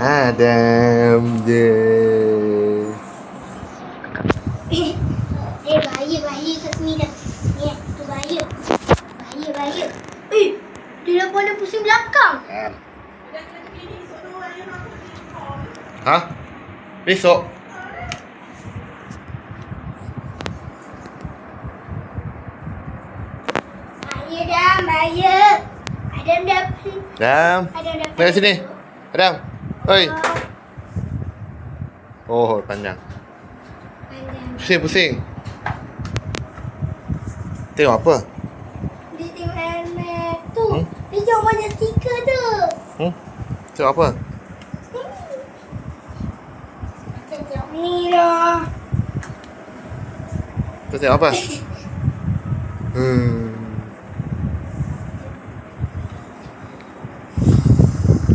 Adam je. Bahaya kat sini dah. Ni, tu bahaya. Bahaya. Dia dah pun ada pusing belakang. Ha? Besok? Bahaya. Adam dah. Adam. Mari sini. Adam. Oi. Oh, panjang. Pusing. Tengok apa? Dia tengok helmet tu. Dia tengok banyak stiker tu. Tengok apa? Tengok ni lah. Tengok apa?